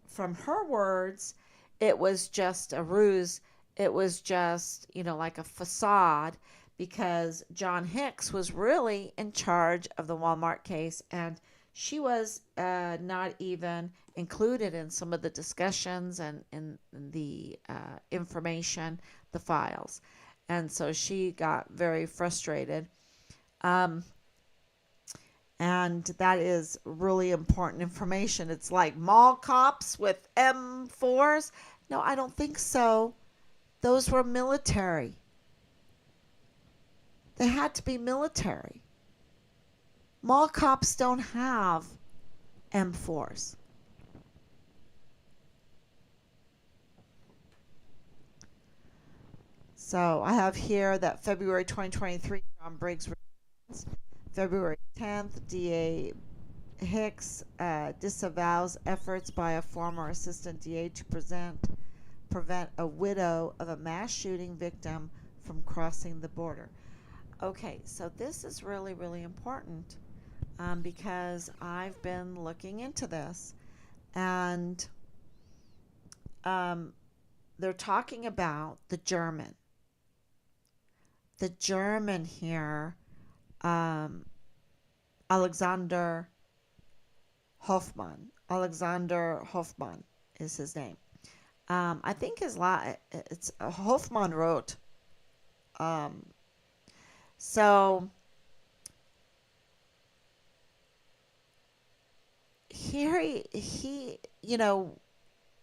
from her words, it was just a ruse. It was just, like a facade, because John Hicks was really in charge of the Walmart case, and she was not even included in some of the discussions and in the information, the files. And so she got very frustrated. And that is really important information. It's like mall cops with M4s. No, I don't think so. Those were military. They had to be military. Mall cops don't have M4s. So I have here that February 2023, John Briggs resigns. February 10th, DA Hicks disavows efforts by a former assistant DA to prevent a widow of a mass shooting victim from crossing the border. Okay, so this is really, really important. Because I've been looking into this, and they're talking about the German here, Alexander Hoffman. Alexander Hoffman is his name. I think it's Hoffman wrote. So here he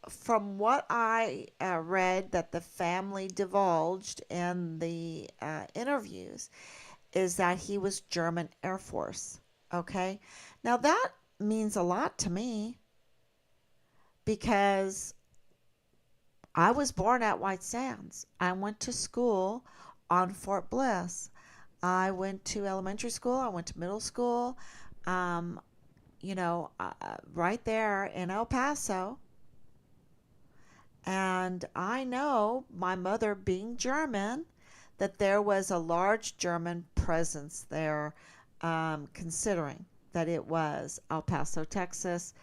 from what I read that the family divulged in the interviews, is that he was German Air Force. Okay, now that means a lot to me, because I was born at White Sands. I went to school on Fort Bliss. I went to elementary school. I went to middle school. Um, right there in El Paso. And I know, my mother being German, that there was a large German presence there, considering that it was El Paso, Texas.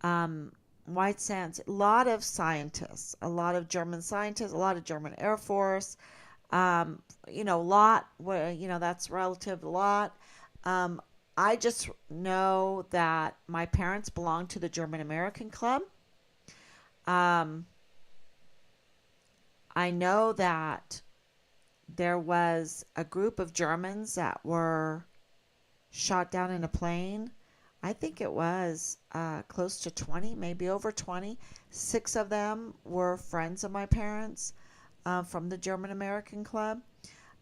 Um, White Sands, a lot of scientists, a lot of German scientists, a lot of German Air Force. Lot, where, that's relative, a lot. Um, I just know that my parents belonged to the German American Club. Um, I know that there was a group of Germans that were shot down in a plane. I think it was close to 20, maybe over 20. Six of them were friends of my parents, from the German American Club.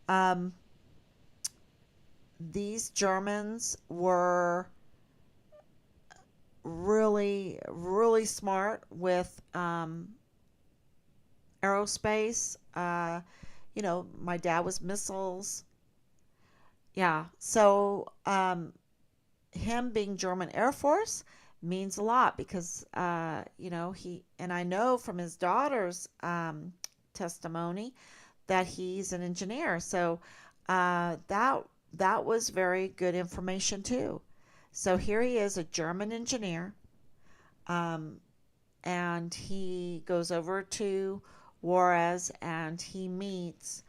Um, these Germans were really, really smart with aerospace. My dad was missiles. Yeah. So, him being German Air Force means a lot because, and I know from his daughter's testimony that he's an engineer. So, that was very good information too. So here he is, a German engineer, um, and he goes over to Juarez and he meets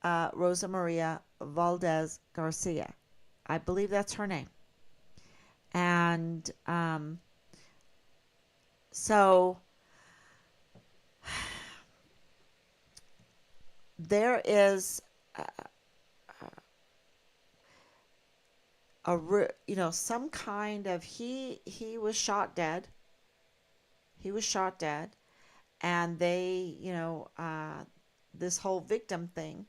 Rosa Maria Valdez Garcia. I believe that's her name. And so there is some kind of, he was shot dead. He was shot dead, and they, this whole victim thing.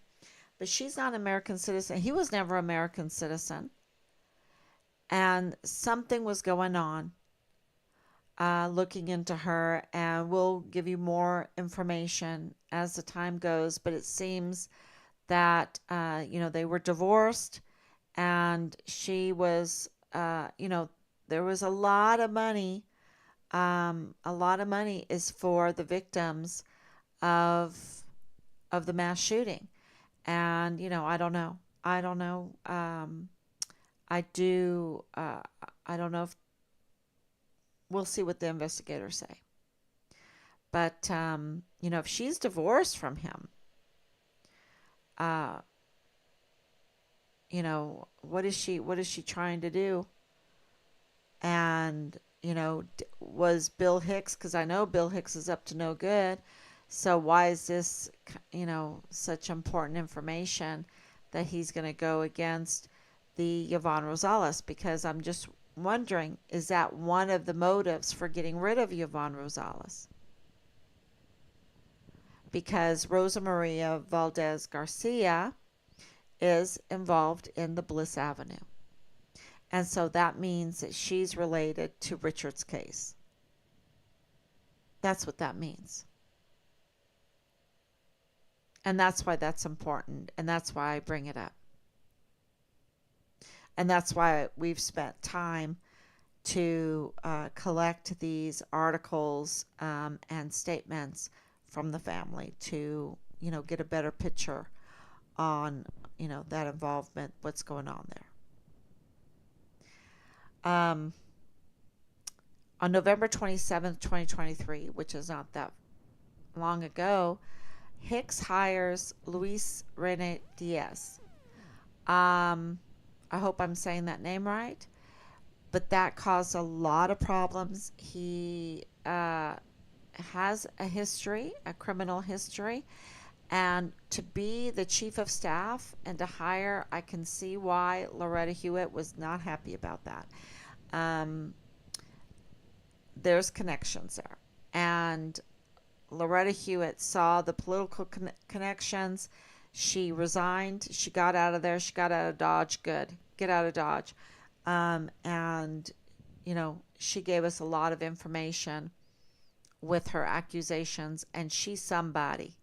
But she's not an American citizen. He was never an American citizen, and something was going on. Looking into her, and we'll give you more information as the time goes. But it seems that they were divorced, and she was, there was a lot of money. A lot of money is for the victims of the mass shooting, and I don't know. I don't know. I do. I don't know if we'll see what the investigators say. But if she's divorced from him, uh, what is she? What is she trying to do? And was Bill Hicks? Because I know Bill Hicks is up to no good. So why is this, such important information that he's going to go against the Yvonne Rosales? Because I'm just wondering, is that one of the motives for getting rid of Yvonne Rosales? Because Rosa Maria Valdez Garcia is involved in the Bliss Avenue. And so that means that she's related to Richard's case. That's what that means. And that's why that's important. And that's why I bring it up. And that's why we've spent time to collect these articles, and statements from the family to, get a better picture on, that involvement, what's going on there. On November 27th, 2023, which is not that long ago, Hicks hires Luis Rene Diaz. I hope I'm saying that name right, but that caused a lot of problems. He has a history, a criminal history, and to be the chief of staff and to hire, I can see why Loretta Hewitt was not happy about that. There's connections there, and Loretta Hewitt saw the political connections. She resigned. She got out of there. She got out of Dodge. Good. Get out of Dodge. And, she gave us a lot of information with her accusations, and she's somebody.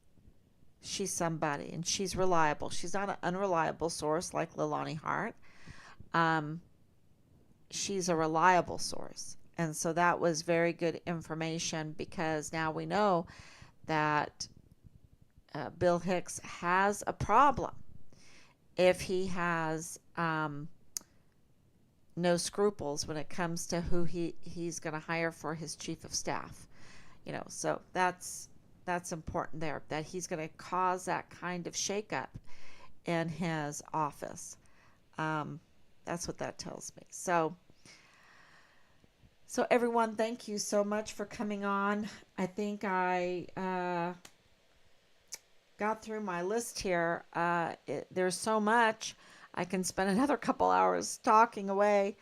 she's somebody, and she's reliable. She's not an unreliable source like Lilani Hart. Um, she's a reliable source. And so that was very good information, because now we know that Bill Hicks has a problem if he has no scruples when it comes to who he's going to hire for his chief of staff. So that's important there, that he's going to cause that kind of shakeup in his office. That's what that tells me. So everyone, thank you so much for coming on. I think I got through my list here. There's so much. I can spend another couple hours talking away.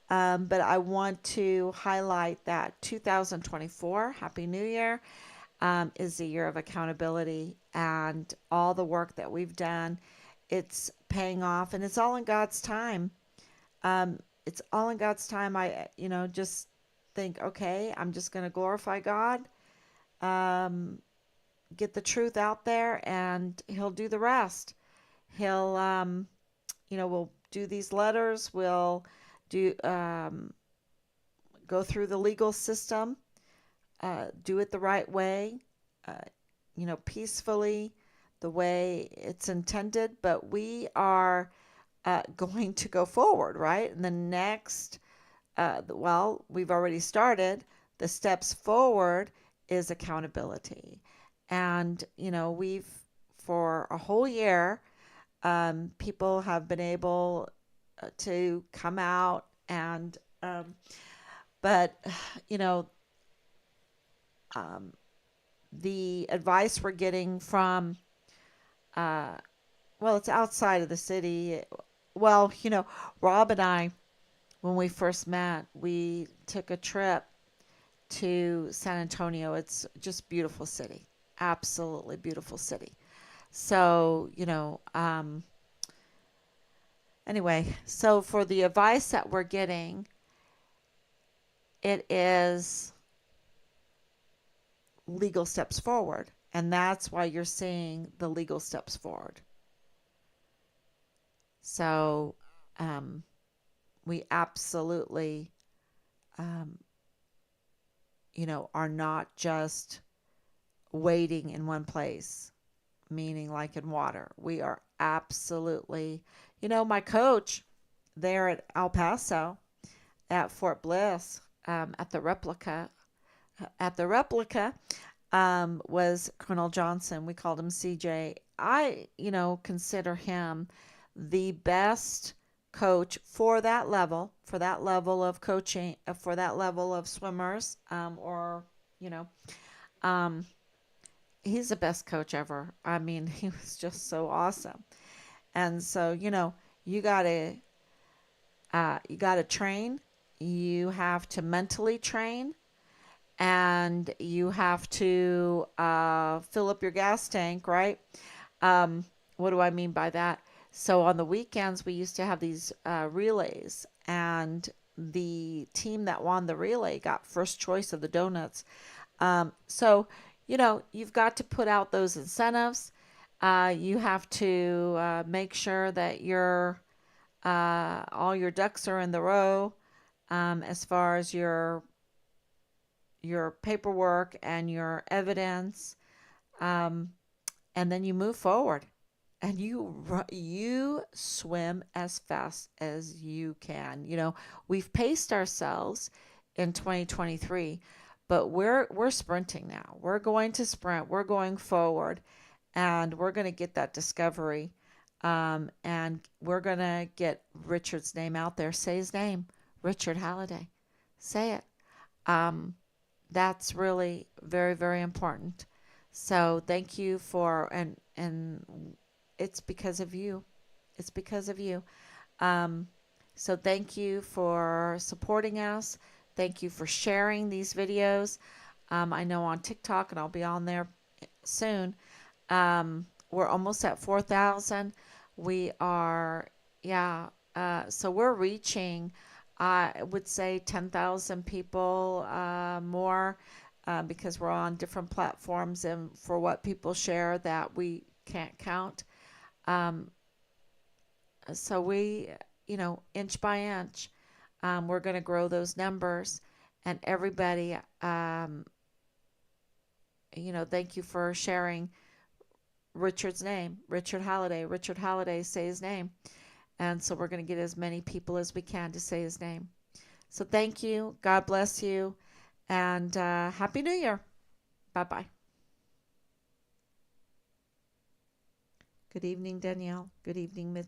But I want to highlight that 2024, Happy New Year, is the year of accountability, and all the work that we've done. It's paying off, and it's all in God's time. It's all in God's time. Just think, okay, I'm just going to glorify God, get the truth out there, and He'll do the rest. He'll, we'll do these letters. We'll do go through the legal system, do it the right way, peacefully, the way it's intended. But we are going to go forward, right? And the next, we've already started. The steps forward is accountability. And, we've, for a whole year, people have been able to come out and, but, the advice we're getting from, it's outside of the city. Well, Rob and I, when we first met, we took a trip to San Antonio. It's just beautiful city, absolutely beautiful city. So, anyway, so for the advice that we're getting, it is legal steps forward. And that's why you're seeing the legal steps forward. So, we absolutely, are not just waiting in one place, meaning like in water. We are absolutely, my coach there at El Paso, at Fort Bliss, at the replica, was Colonel Johnson. We called him CJ. I, consider him the best coach for that level of coaching, for that level of swimmers, he's the best coach ever. I mean, he was just so awesome. And so, you gotta train. You have to mentally train, and you have to fill up your gas tank, right? What do I mean by that? So on the weekends, we used to have these relays, and the team that won the relay got first choice of the donuts. So, you've got to put out those incentives. You have to make sure that all your ducks are in the row, as far as your paperwork and your evidence, and then you move forward, and you swim as fast as you can. We've paced ourselves in 2023, but we're sprinting now. We're going to sprint. We're going forward, and we're going to get that discovery, and we're going to get Richard's name out there. Say his name, Richard Halliday. Say it. That's really very, very important. So thank you and it's because of you. It's because of you. So thank you for supporting us. Thank you for sharing these videos. I know on TikTok, and I'll be on there soon. We're almost at 4,000. We are, so we're reaching, I would say 10,000 people more, because we're on different platforms, and for what people share, that we can't count. Um, so we, inch by inch, we're going to grow those numbers. And everybody, thank you for sharing Richard's name, Richard Halliday. Richard Halliday, say his name. And so we're going to get as many people as we can to say his name. So thank you. God bless you. And Happy New Year. Bye bye. Good evening, Danielle. Good evening, Mitch.